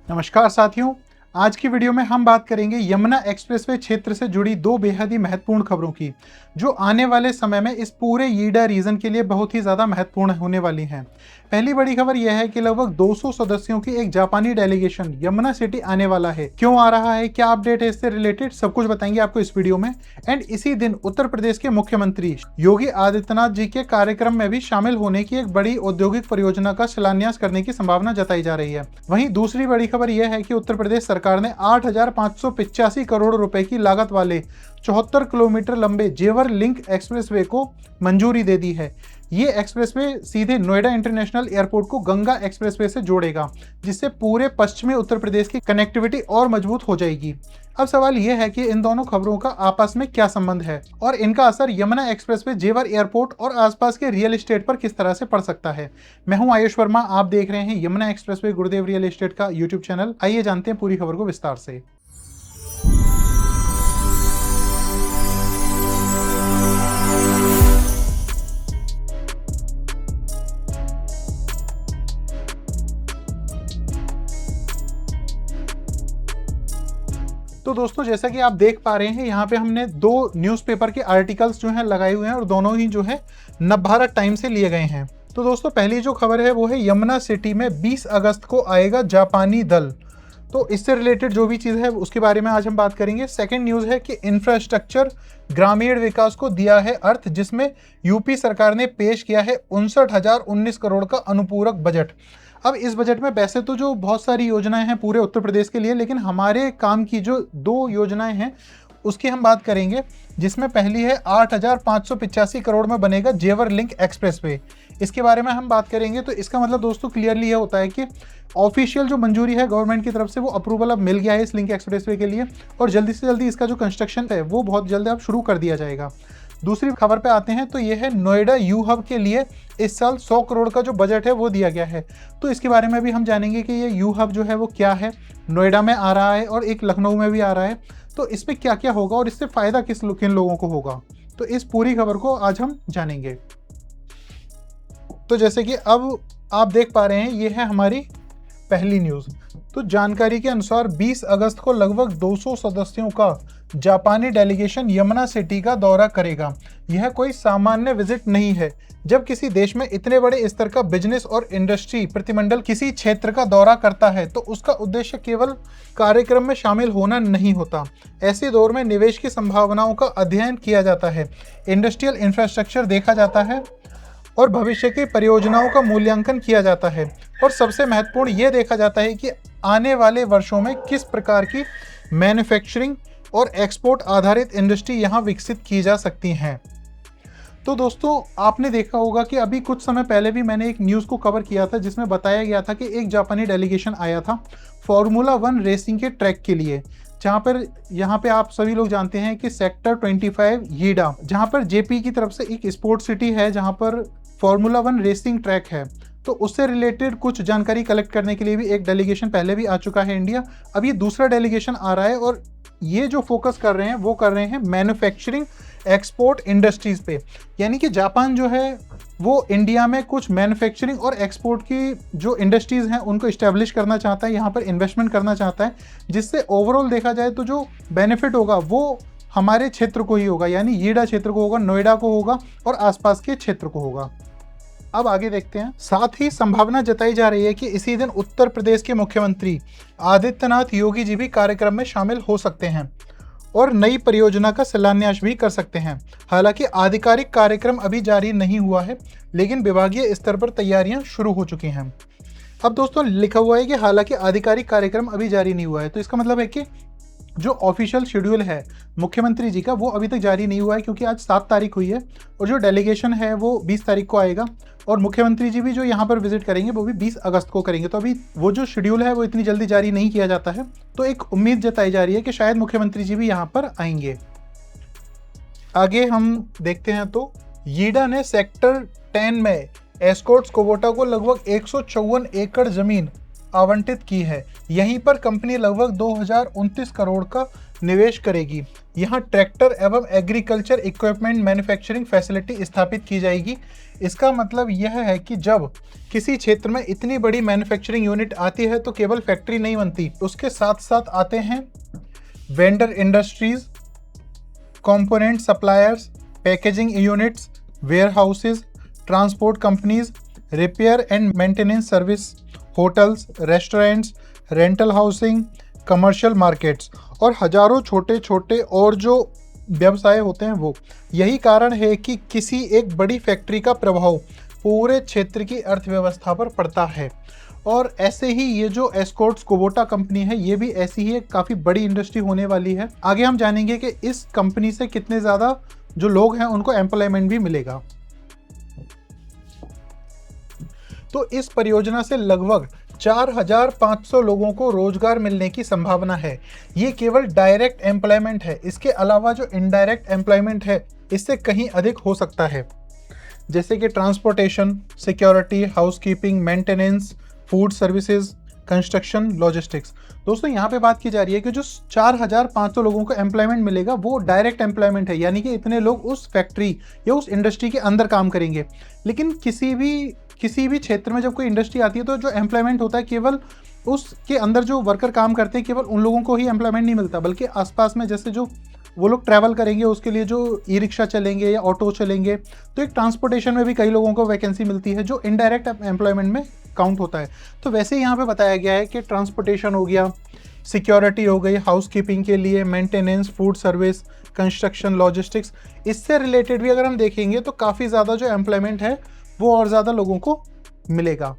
नमस्कार साथियों, आज की वीडियो में हम बात करेंगे यमुना एक्सप्रेसवे क्षेत्र से जुड़ी दो बेहद ही महत्वपूर्ण खबरों की, जो आने वाले समय में इस पूरे ईडा रीजन के लिए बहुत ही ज़्यादा महत्वपूर्ण होने वाली हैं। पहली बड़ी खबर यह है कि लगभग 200 सदस्यों की एक जापानी डेलीगेशन यमुना सिटी आने वाला है। क्यों आ रहा है, क्या अपडेट है इससे रिलेटेड, सब कुछ बताएंगे आपको इस वीडियो में। एंड इसी दिन उत्तर प्रदेश के मुख्यमंत्री योगी आदित्यनाथ जी के कार्यक्रम में भी शामिल होने की एक बड़ी औद्योगिक परियोजना का शिलान्यास करने की संभावना जताई जा रही है। वहीं दूसरी बड़ी खबर यह है कि उत्तर प्रदेश सरकार ने 8,585 करोड़ रुपए की लागत वाले 74 किलोमीटर लंबे जेवर लिंक एक्सप्रेसवे को मंजूरी दे दी है। ये एक्सप्रेसवे सीधे नोएडा इंटरनेशनल एयरपोर्ट को गंगा एक्सप्रेसवे से जोड़ेगा, जिससे पूरे पश्चिमी उत्तर प्रदेश की कनेक्टिविटी और मजबूत हो जाएगी। अब सवाल यह है कि इन दोनों खबरों का आपस में क्या संबंध है और इनका असर यमुना एक्सप्रेसवे, जेवर एयरपोर्ट और आसपास के रियल एस्टेट पर किस तरह से पड़ सकता है। मैं हूं आयुष वर्मा, आप देख रहे हैं यमुना एक्सप्रेसवे गुरुदेव रियल एस्टेट का यूट्यूब चैनल। आइए जानते हैं पूरी खबर को विस्तार से। तो दोस्तों, जैसा कि आप देख पा रहे हैं, यहाँ पे हमने दो न्यूज़पेपर के आर्टिकल्स जो हैं लगाए हुए हैं और दोनों ही जो है नवभारत टाइम से लिए गए हैं। तो दोस्तों, पहली जो खबर है वो है यमुना सिटी में 20 अगस्त को आएगा जापानी दल। तो इससे रिलेटेड जो भी चीज़ है उसके बारे में आज हम बात करेंगे। सेकंड न्यूज़ है कि इंफ्रास्ट्रक्चर ग्रामीण विकास को दिया है अर्थ, जिसमें यूपी सरकार ने पेश किया है 59,019 करोड़ का अनुपूरक बजट। अब इस बजट में वैसे तो जो बहुत सारी योजनाएं हैं पूरे उत्तर प्रदेश के लिए, लेकिन हमारे काम की जो दो योजनाएं हैं उसकी हम बात करेंगे, जिसमें पहली है 8,585 करोड़ में बनेगा जेवर लिंक एक्सप्रेसवे। इसके बारे में हम बात करेंगे। तो इसका मतलब दोस्तों क्लियरली ये होता है कि ऑफिशियल जो मंजूरी है गवर्नमेंट की तरफ से, वो अप्रूवल अब मिल गया है इस लिंक एक्सप्रेसवे के लिए और जल्दी से जल्दी इसका जो कंस्ट्रक्शन है वो बहुत जल्द अब शुरू कर दिया जाएगा। दूसरी खबर पे आते हैं, तो ये है नोएडा यू हब के लिए इस साल 100 करोड़ का जो बजट है वो दिया गया है। तो इसके बारे में भी हम जानेंगे कि ये यू हब जो है वो क्या है, नोएडा में आ रहा है और एक लखनऊ में भी आ रहा है। तो इसमें क्या क्या होगा और इससे फ़ायदा किन लोगों को होगा, तो इस पूरी खबर को आज हम जानेंगे। तो जैसे कि अब आप देख पा रहे हैं, ये है हमारी पहली न्यूज़। तो जानकारी के अनुसार 20 अगस्त को लगभग 200 सदस्यों का जापानी डेलीगेशन यमुना सिटी का दौरा करेगा। यह कोई सामान्य विजिट नहीं है। जब किसी देश में इतने बड़े स्तर का बिजनेस और इंडस्ट्री प्रतिमंडल किसी क्षेत्र का दौरा करता है तो उसका उद्देश्य केवल कार्यक्रम में शामिल होना नहीं होता। ऐसे दौर में निवेश की संभावनाओं का अध्ययन किया जाता है, इंडस्ट्रियल इंफ्रास्ट्रक्चर देखा जाता है और भविष्य की परियोजनाओं का मूल्यांकन किया जाता है। और सबसे महत्वपूर्ण ये देखा जाता है कि आने वाले वर्षों में किस प्रकार की मैन्युफैक्चरिंग और एक्सपोर्ट आधारित इंडस्ट्री यहाँ विकसित की जा सकती हैं। तो दोस्तों, आपने देखा होगा कि अभी कुछ समय पहले भी मैंने एक न्यूज़ को कवर किया था जिसमें बताया गया था कि एक जापानी डेलीगेशन आया था फॉर्मूला 1 रेसिंग के ट्रैक के लिए, जहाँ पर यहाँ पे आप सभी लोग जानते हैं कि सेक्टर 25 यीडा, जहाँ पर जेपी की तरफ से एक स्पोर्ट्स सिटी है जहाँ पर फॉर्मूला 1 रेसिंग ट्रैक है। तो उससे रिलेटेड कुछ जानकारी कलेक्ट करने के लिए भी एक डेलीगेशन पहले भी आ चुका है इंडिया। अब ये दूसरा डेलीगेशन आ रहा है और ये जो फोकस कर रहे हैं वो कर रहे हैं मैन्युफैक्चरिंग एक्सपोर्ट इंडस्ट्रीज़ पे। यानी कि जापान जो है वो इंडिया में कुछ मैन्युफैक्चरिंग और एक्सपोर्ट की जो इंडस्ट्रीज़ हैं उनको इस्टेब्लिश करना चाहता है, यहाँ पर इन्वेस्टमेंट करना चाहता है, जिससे ओवरऑल देखा जाए तो जो बेनिफिट होगा वो हमारे क्षेत्र को ही होगा, यानी यीडा क्षेत्र को होगा, नोएडा को होगा और आसपास के क्षेत्र को होगा। अब आगे देखते हैं। साथ ही संभावना जताई जा रही है कि इसी दिन उत्तर प्रदेश के मुख्यमंत्री आदित्यनाथ योगी जी भी कार्यक्रम में शामिल हो सकते हैं और नई परियोजना का शिलान्यास भी कर सकते हैं। हालांकि आधिकारिक कार्यक्रम अभी जारी नहीं हुआ है, लेकिन विभागीय स्तर पर तैयारियां शुरू हो चुकी हैं। अब दोस्तों, लिखा हुआ है कि हालांकि आधिकारिक कार्यक्रम अभी जारी नहीं हुआ है, तो इसका मतलब है कि जो ऑफिशियल शेड्यूल है मुख्यमंत्री जी का वो अभी तक जारी नहीं हुआ है, क्योंकि आज 7 तारीख हुई है और जो डेलीगेशन है वो 20 तारीख को आएगा और मुख्यमंत्री जी भी जो यहाँ पर विजिट करेंगे वो भी 20 अगस्त को करेंगे। तो अभी वो जो शेड्यूल है वो इतनी जल्दी जारी नहीं किया जाता है। तो एक उम्मीद जताई जा रही है कि शायद मुख्यमंत्री जी भी यहाँ पर आएंगे। आगे हम देखते हैं। तो यीडा ने सेक्टर 10 में एस्कॉर्ट्स कोबोटा को लगभग 154 एकड़ जमीन आवंटित की है। यहीं पर कंपनी लगभग 2029 करोड़ का निवेश करेगी। यहाँ ट्रैक्टर एवं एग्रीकल्चर इक्विपमेंट मैन्युफैक्चरिंग फैसिलिटी स्थापित की जाएगी। इसका मतलब यह है कि जब किसी क्षेत्र में इतनी बड़ी मैन्युफैक्चरिंग यूनिट आती है तो केवल फैक्ट्री नहीं बनती, उसके साथ साथ आते हैं vendor industries, component suppliers, packaging units, warehouses, transport companies, repair and maintenance service, hotels, restaurants, rental housing, commercial markets और हजारों छोटे छोटे और जो व्यवसाय होते हैं वो। यही कारण है कि किसी एक बड़ी फैक्ट्री का प्रभाव पूरे क्षेत्र की अर्थव्यवस्था पर पड़ता है। और ऐसे ही ये जो एस्कॉर्ट्स कुबोटा कंपनी है, ये भी ऐसी ही एक काफ़ी बड़ी इंडस्ट्री होने वाली है। आगे हम जानेंगे कि इस कंपनी से कितने ज़्यादा जो लोग हैं उनको एम्प्लॉयमेंट भी मिलेगा। तो इस परियोजना से लगभग 4500 लोगों को रोजगार मिलने की संभावना है। ये केवल डायरेक्ट एम्प्लॉयमेंट है, इसके अलावा जो इनडायरेक्ट एम्प्लॉयमेंट है इससे कहीं अधिक हो सकता है, जैसे कि transportation, security, housekeeping, maintenance, food services, construction, logistics. दोस्तों यहाँ पे बात की जा रही है कि जो 4500 लोगों को एम्प्लॉयमेंट मिलेगा वो डायरेक्ट एम्प्लॉयमेंट है, यानी कि इतने लोग उस फैक्ट्री या उस इंडस्ट्री के अंदर काम करेंगे। लेकिन किसी भी क्षेत्र में जब कोई इंडस्ट्री आती है तो जो एम्प्लॉयमेंट होता है केवल उसके अंदर जो वर्कर काम करते हैं केवल उन लोगों को ही एम्प्लॉयमेंट नहीं मिलता, बल्कि आसपास में जैसे जो वो लोग ट्रैवल करेंगे उसके लिए जो ई रिक्शा चलेंगे या ऑटो चलेंगे, तो एक ट्रांसपोर्टेशन में भी कई लोगों को वैकेंसी मिलती है जो इनडायरेक्ट एम्प्लॉयमेंट में काउंट होता है। तो वैसे ही यहाँ पे बताया गया है कि ट्रांसपोर्टेशन हो गया, सिक्योरिटी हो गई, हाउसकीपिंग के लिए, maintenance, food service, construction, logistics, इससे रिलेटेड भी अगर हम देखेंगे तो काफ़ी ज़्यादा जो एम्प्लॉयमेंट है वो और ज़्यादा लोगों को मिलेगा।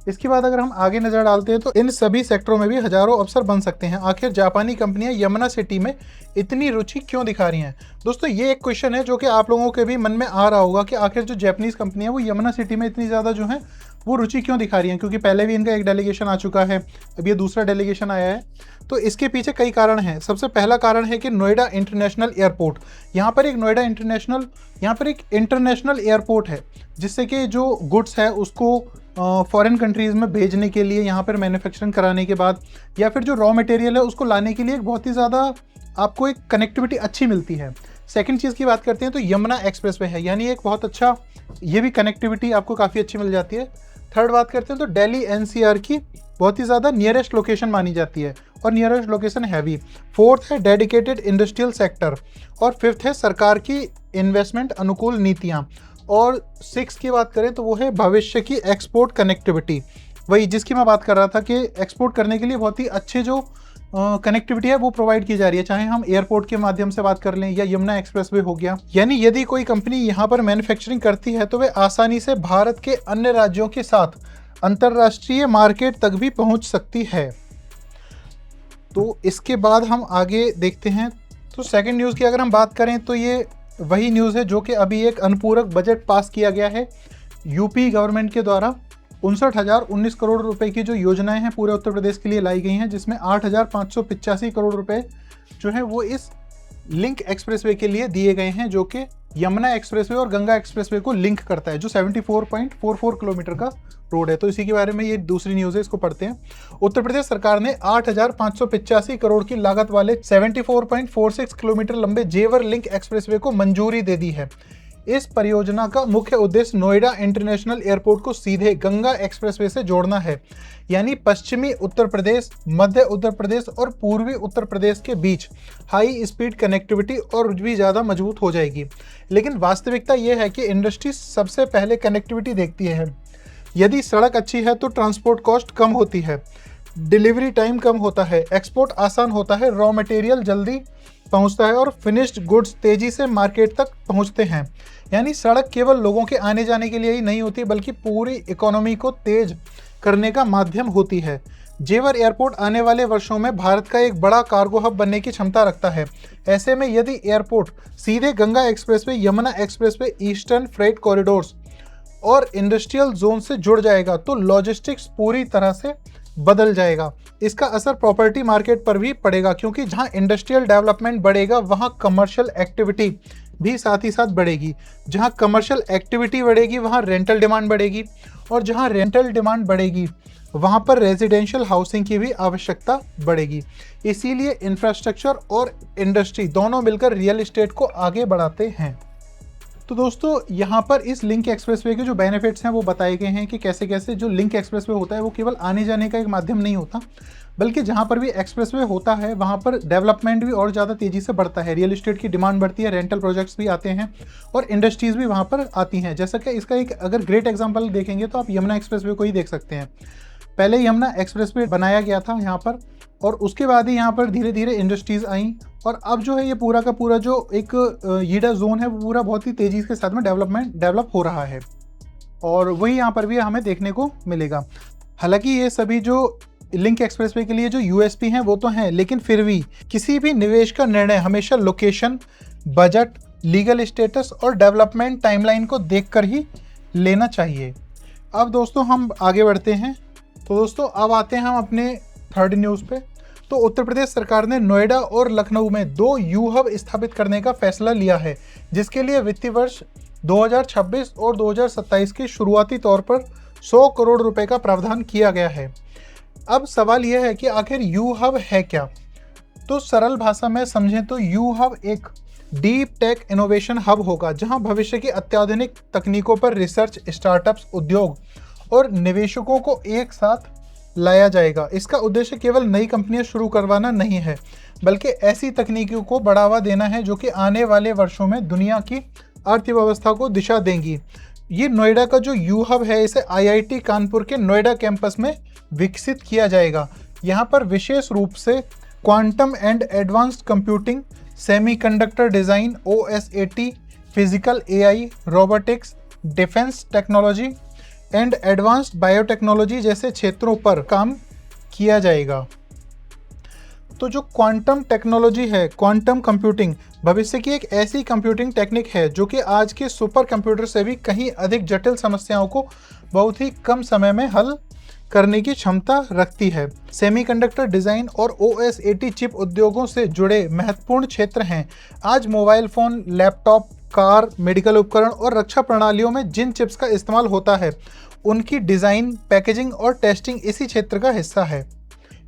इसके बाद अगर हम आगे नज़र डालते हैं तो इन सभी सेक्टरों में भी हजारों अवसर बन सकते हैं। आखिर जापानी कंपनियां यमुना सिटी में इतनी रुचि क्यों दिखा रही हैं? दोस्तों ये एक क्वेश्चन है जो कि आप लोगों के भी मन में आ रहा होगा कि आखिर जो जापानीज़ कंपनियां वो यमुना सिटी में इतनी ज़्यादा जो है वो रुचि क्यों दिखा रही हैं, क्योंकि पहले भी इनका एक डेलीगेशन आ चुका है, अब ये दूसरा डेलीगेशन आया है। तो इसके पीछे कई कारण हैं। सबसे पहला कारण है कि नोएडा इंटरनेशनल एयरपोर्ट, यहाँ पर एक इंटरनेशनल एयरपोर्ट है, जिससे कि जो गुड्स है उसको फॉरेन कंट्रीज़ में भेजने के लिए, यहाँ पर मैन्युफैक्चरिंग कराने के बाद, या फिर जो रॉ मटेरियल है उसको लाने के लिए एक बहुत ही ज़्यादा आपको एक कनेक्टिविटी अच्छी मिलती है। सेकंड चीज़ की बात करते हैं तो यमुना एक्सप्रेसवे है, यानी एक बहुत अच्छा, ये भी कनेक्टिविटी आपको काफ़ी अच्छी मिल जाती है। थर्ड बात करते हैं तो दिल्ली एनसीआर की बहुत ही ज़्यादा नियरेस्ट लोकेशन मानी जाती है और नियरेस्ट लोकेशन है भी। फोर्थ है डेडिकेटेड इंडस्ट्रियल सेक्टर और फिफ्थ है सरकार की इन्वेस्टमेंट अनुकूल नीतियाँ। और सिक्स की बात करें तो वो है भविष्य की एक्सपोर्ट कनेक्टिविटी, वही जिसकी मैं बात कर रहा था कि एक्सपोर्ट करने के लिए बहुत ही अच्छे जो कनेक्टिविटी है वो प्रोवाइड की जा रही है, चाहे हम एयरपोर्ट के माध्यम से बात कर लें या यमुना एक्सप्रेसवे हो गया। यानी यदि कोई कंपनी यहाँ पर मैन्युफैक्चरिंग करती है तो वे आसानी से भारत के अन्य राज्यों के साथ अंतर्राष्ट्रीय मार्केट तक भी पहुँच सकती है। तो इसके बाद हम आगे देखते हैं। तो सेकेंड न्यूज़ की अगर हम बात करें तो ये वही न्यूज़ है जो कि अभी एक अनुपूरक बजट पास किया गया है यूपी गवर्नमेंट के द्वारा। 59,019 करोड़ रुपए की जो योजनाएं हैं पूरे उत्तर प्रदेश के लिए लाई गई हैं, जिसमें 8,585 करोड़ रुपए जो है वो इस लिंक एक्सप्रेसवे के लिए दिए गए हैं, जो कि यमुना एक्सप्रेसवे और गंगा एक्सप्रेसवे को लिंक करता है, जो 74.44 किलोमीटर का रोड है। तो इसी के बारे में ये दूसरी न्यूज़ है, इसको पढ़ते हैं। उत्तर प्रदेश सरकार ने 8,585 करोड़ की लागत वाले 74.46 किलोमीटर लंबे जेवर लिंक एक्सप्रेसवे को मंजूरी दे दी है। इस परियोजना का मुख्य उद्देश्य नोएडा इंटरनेशनल एयरपोर्ट को सीधे गंगा एक्सप्रेसवे से जोड़ना है, यानी पश्चिमी उत्तर प्रदेश, मध्य उत्तर प्रदेश और पूर्वी उत्तर प्रदेश के बीच हाई स्पीड कनेक्टिविटी और भी ज़्यादा मजबूत हो जाएगी। लेकिन वास्तविकता यह है कि इंडस्ट्री सबसे पहले कनेक्टिविटी देखती है। यदि सड़क अच्छी है तो ट्रांसपोर्ट कॉस्ट कम होती है, डिलीवरी टाइम कम होता है, एक्सपोर्ट आसान होता है, रॉ मटेरियल जल्दी पहुंचता है और फिनिश्ड गुड्स तेजी से मार्केट तक पहुंचते हैं। यानी सड़क केवल लोगों के आने जाने के लिए ही नहीं होती, बल्कि पूरी इकोनॉमी को तेज करने का माध्यम होती है। जेवर एयरपोर्ट आने वाले वर्षों में भारत का एक बड़ा कार्गो हब बनने की क्षमता रखता है। ऐसे में यदि एयरपोर्ट सीधे Ganga expressway, Yamuna expressway, eastern freight corridors और इंडस्ट्रियल जोन से जुड़ जाएगा तो लॉजिस्टिक्स पूरी तरह से बदल जाएगा। इसका असर प्रॉपर्टी मार्केट पर भी पड़ेगा, क्योंकि जहां इंडस्ट्रियल डेवलपमेंट बढ़ेगा वहां कमर्शियल एक्टिविटी भी साथ ही साथ बढ़ेगी। जहां कमर्शियल एक्टिविटी बढ़ेगी वहां रेंटल डिमांड बढ़ेगी, और जहां रेंटल डिमांड बढ़ेगी वहाँ पर रेजिडेंशियल हाउसिंग की भी आवश्यकता बढ़ेगी। इसीलिए इंफ्रास्ट्रक्चर और इंडस्ट्री दोनों मिलकर रियल एस्टेट को आगे बढ़ाते हैं। तो दोस्तों यहाँ पर इस लिंक एक्सप्रेसवे के जो बेनिफिट्स हैं वो बताए गए हैं कि कैसे कैसे जो लिंक एक्सप्रेसवे होता है वो केवल आने जाने का एक माध्यम नहीं होता, बल्कि जहाँ पर भी एक्सप्रेसवे होता है वहाँ पर डेवलपमेंट भी और ज़्यादा तेज़ी से बढ़ता है, रियल एस्टेट की डिमांड बढ़ती है, रेंटल प्रोजेक्ट्स भी आते हैं और इंडस्ट्रीज़ भी वहाँ पर आती हैं। जैसा कि इसका एक अगर ग्रेट एग्जाम्पल देखेंगे तो आप यमुना एक्सप्रेसवे को ही देख सकते हैं। पहले यमुना एक्सप्रेसवे बनाया गया था यहाँ पर, और उसके बाद ही यहाँ पर धीरे धीरे इंडस्ट्रीज़ आई, और अब जो है ये पूरा का पूरा जो एक यीडा जोन है वो पूरा बहुत ही तेज़ी के साथ में डेवलप हो रहा है, और वही यहाँ पर भी हमें देखने को मिलेगा। हालांकि ये सभी जो लिंक एक्सप्रेसवे के लिए जो यूएसपी हैं वो तो हैं, लेकिन फिर भी किसी भी निवेश का निर्णय हमेशा लोकेशन, बजट, लीगल स्टेटस और डेवलपमेंट टाइमलाइन को देखकर ही लेना चाहिए। अब दोस्तों हम आगे बढ़ते हैं। तो दोस्तों अब आते हैं हम अपने थर्ड न्यूज़ पे। तो उत्तर प्रदेश सरकार ने नोएडा और लखनऊ में 2 यू हब स्थापित करने का फैसला लिया है, जिसके लिए वित्तीय वर्ष 2026 और 2027 के शुरुआती तौर पर 100 करोड़ रुपए का प्रावधान किया गया है। अब सवाल यह है कि आखिर यू हब है क्या? तो सरल भाषा में समझें तो यू हब एक डीप टेक इनोवेशन हब होगा, जहां भविष्य की अत्याधुनिक तकनीकों पर रिसर्च, स्टार्टअप्स, उद्योग और निवेशकों को एक साथ लाया जाएगा। इसका उद्देश्य केवल नई कंपनियां शुरू करवाना नहीं है, बल्कि ऐसी तकनीकों को बढ़ावा देना है जो कि आने वाले वर्षों में दुनिया की अर्थव्यवस्था को दिशा देंगी। ये नोएडा का जो यू हब है इसे आईआईटी कानपुर के नोएडा कैंपस में विकसित किया जाएगा। यहाँ पर विशेष रूप से quantum and advanced computing, semiconductor design, OSAT, physical AI, robotics, defence technology and advanced biotechnology जैसे क्षेत्रों पर काम किया जाएगा। तो जो क्वांटम टेक्नोलॉजी है, क्वांटम कंप्यूटिंग भविष्य की एक ऐसी कंप्यूटिंग टेक्निक है जो कि आज के सुपर कंप्यूटर से भी कहीं अधिक जटिल समस्याओं को बहुत ही कम समय में हल करने की क्षमता रखती है। सेमीकंडक्टर डिज़ाइन और OSAT चिप उद्योगों से जुड़े महत्वपूर्ण क्षेत्र हैं। आज mobile phone, laptop, car, medical उपकरण और रक्षा प्रणालियों में जिन चिप्स का इस्तेमाल होता है उनकी डिज़ाइन, पैकेजिंग और टेस्टिंग इसी क्षेत्र का हिस्सा है।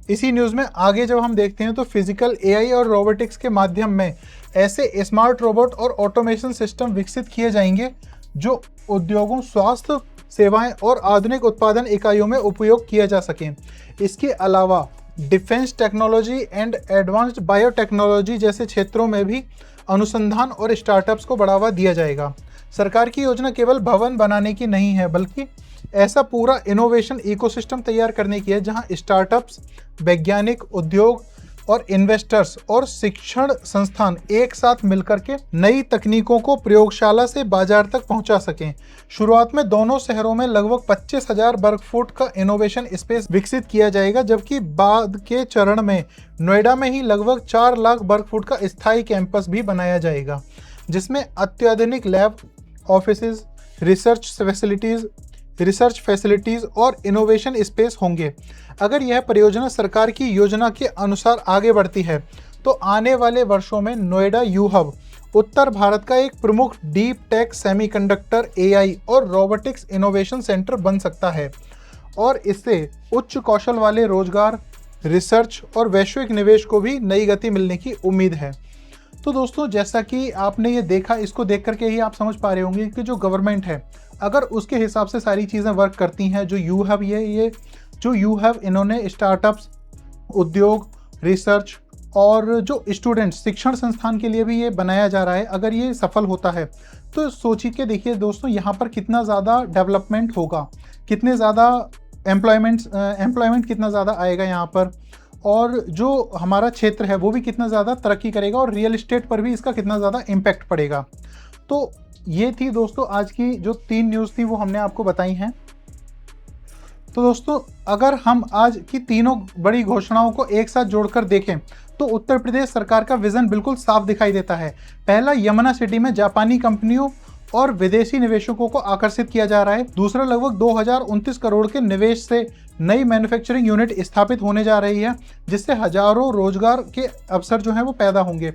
इसी न्यूज़ में आगे जब हम देखते हैं तो फिजिकल AI और रोबोटिक्स के माध्यम में ऐसे स्मार्ट रोबोट और ऑटोमेशन सिस्टम विकसित किए जाएंगे जो उद्योगों, स्वास्थ्य सेवाएं और आधुनिक उत्पादन इकाइयों में उपयोग किया जा सकें। इसके अलावा defence technology and advanced biotechnology जैसे क्षेत्रों में भी अनुसंधान और स्टार्टअप्स को बढ़ावा दिया जाएगा। सरकार की योजना केवल भवन बनाने की नहीं है, बल्कि ऐसा पूरा इनोवेशन इकोसिस्टम तैयार करने की है जहां स्टार्टअप्स, वैज्ञानिक, उद्योग और इन्वेस्टर्स और शिक्षण संस्थान एक साथ मिलकर के नई तकनीकों को प्रयोगशाला से बाजार तक पहुंचा सकें। शुरुआत में दोनों शहरों में लगभग 25,000 वर्ग फुट का इनोवेशन स्पेस विकसित किया जाएगा, जबकि बाद के चरण में नोएडा में ही लगभग 4 लाख वर्ग फुट का स्थायी कैंपस भी बनाया जाएगा, जिसमें अत्याधुनिक लैब, ऑफिसेज, रिसर्च फैसिलिटीज़ और इनोवेशन स्पेस होंगे। अगर यह परियोजना सरकार की योजना के अनुसार आगे बढ़ती है तो आने वाले वर्षों में नोएडा यू हब उत्तर भारत का एक प्रमुख डीप टेक, सेमीकंडक्टर, AI और रोबोटिक्स इनोवेशन सेंटर बन सकता है, और इससे उच्च कौशल वाले रोजगार, रिसर्च और वैश्विक निवेश को भी नई गति मिलने की उम्मीद है। तो दोस्तों जैसा कि आपने ये देखा, इसको देख करके ही आप समझ पा रहे होंगे कि जो गवर्नमेंट है अगर उसके हिसाब से सारी चीज़ें वर्क करती हैं, जो यू हब ये जो यू हब इन्होंने स्टार्टअप्स, उद्योग, रिसर्च और जो स्टूडेंट्स, शिक्षण संस्थान के लिए भी ये बनाया जा रहा है, अगर ये सफल होता है तो सोचिए के देखिए दोस्तों यहाँ पर कितना ज़्यादा डेवलपमेंट होगा, कितने ज़्यादा एम्प्लॉयमेंट कितना ज़्यादा आएगा यहाँ पर, और जो हमारा क्षेत्र है वो भी कितना ज़्यादा तरक्की करेगा, और रियल एस्टेट पर भी इसका कितना ज़्यादा इम्पैक्ट पड़ेगा। तो ये थी दोस्तों आज की जो 3 न्यूज़ थी वो हमने आपको बताई हैं। तो दोस्तों अगर हम आज की तीनों बड़ी घोषणाओं को एक साथ जोड़कर देखें तो उत्तर प्रदेश सरकार का विजन बिल्कुल साफ दिखाई देता है। पहला, यमुना सिटी में जापानी कंपनियों और विदेशी निवेशकों को आकर्षित किया जा रहा है। दूसरा, लगभग 2029 करोड़ के निवेश से नई मैन्युफैक्चरिंग यूनिट स्थापित होने जा रही है, जिससे हजारों रोजगार के अवसर जो हैं वो पैदा होंगे।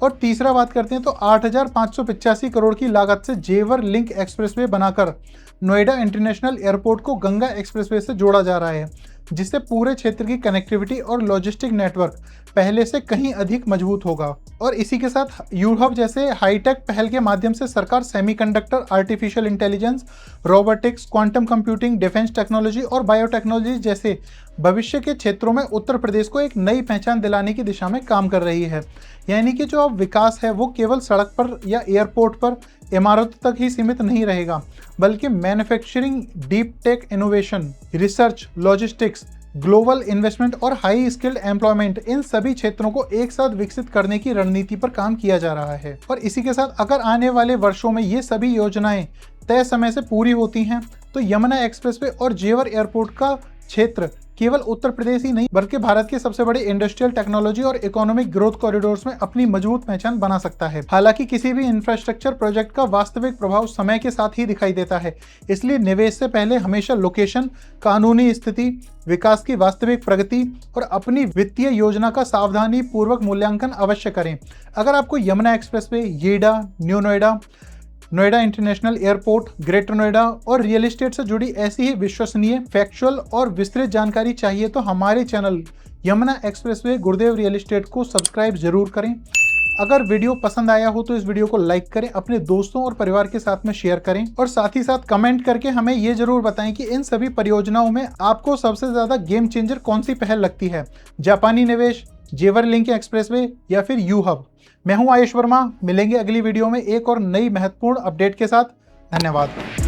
और तीसरा बात करते हैं तो 8,585 करोड़ की लागत से जेवर लिंक एक्सप्रेसवे बनाकर नोएडा इंटरनेशनल एयरपोर्ट को गंगा एक्सप्रेसवे से जोड़ा जा रहा है। जिससे पूरे क्षेत्र की कनेक्टिविटी और लॉजिस्टिक नेटवर्क पहले से कहीं अधिक मजबूत होगा। और इसी के साथ यूहब जैसे हाईटेक पहल के माध्यम से सरकार semiconductor, artificial intelligence, robotics, quantum computing, defence technology और बायोटेक्नोलॉजी जैसे भविष्य के क्षेत्रों में उत्तर प्रदेश को एक नई पहचान दिलाने की दिशा में काम कर रही है। यानी कि जो अब विकास है वो केवल सड़क पर या एयरपोर्ट पर इमारतों तक ही सीमित नहीं रहेगा, बल्कि manufacturing, deep tech innovation, research, logistics, global investment और हाई स्किल्ड एम्प्लॉयमेंट, इन सभी क्षेत्रों को एक साथ विकसित करने की रणनीति पर काम किया जा रहा है। और इसी के साथ अगर आने वाले वर्षों में ये सभी योजनाएं तय समय से पूरी होती हैं तो यमुना एक्सप्रेसवे और जेवर एयरपोर्ट का क्षेत्र केवल उत्तर प्रदेश ही नहीं बल्कि भारत के सबसे बड़े इंडस्ट्रियल, टेक्नोलॉजी और इकोनॉमिक ग्रोथ कॉरिडोर्स में अपनी मजबूत पहचान बना सकता है। हालांकि किसी भी इंफ्रास्ट्रक्चर प्रोजेक्ट का वास्तविक प्रभाव समय के साथ ही दिखाई देता है, इसलिए निवेश से पहले हमेशा लोकेशन, कानूनी स्थिति, विकास की वास्तविक प्रगति और अपनी वित्तीय योजना का सावधानी पूर्वक मूल्यांकन अवश्य करें। अगर आपको यमुना एक्सप्रेसवे, येडा, new Noida, Noida international airport, greater Noida और रियल एस्टेट से जुड़ी ऐसी ही विश्वसनीय, फैक्चुअल और विस्तृत जानकारी चाहिए तो हमारे चैनल यमुना एक्सप्रेसवे गुरुदेव रियल एस्टेट को सब्सक्राइब जरूर करें। अगर वीडियो पसंद आया हो तो इस वीडियो को लाइक करें, अपने दोस्तों और परिवार के साथ में शेयर करें और साथ ही साथ कमेंट करके हमें ये जरूर बताएं कि इन सभी परियोजनाओं में आपको सबसे ज्यादा गेम चेंजर कौन सी पहल लगती है, जापानी निवेश, जेवर लिंक एक्सप्रेसवे या फिर यूहब। मैं हूं आयुष वर्मा, मिलेंगे अगली वीडियो में एक और नई महत्वपूर्ण अपडेट के साथ। धन्यवाद।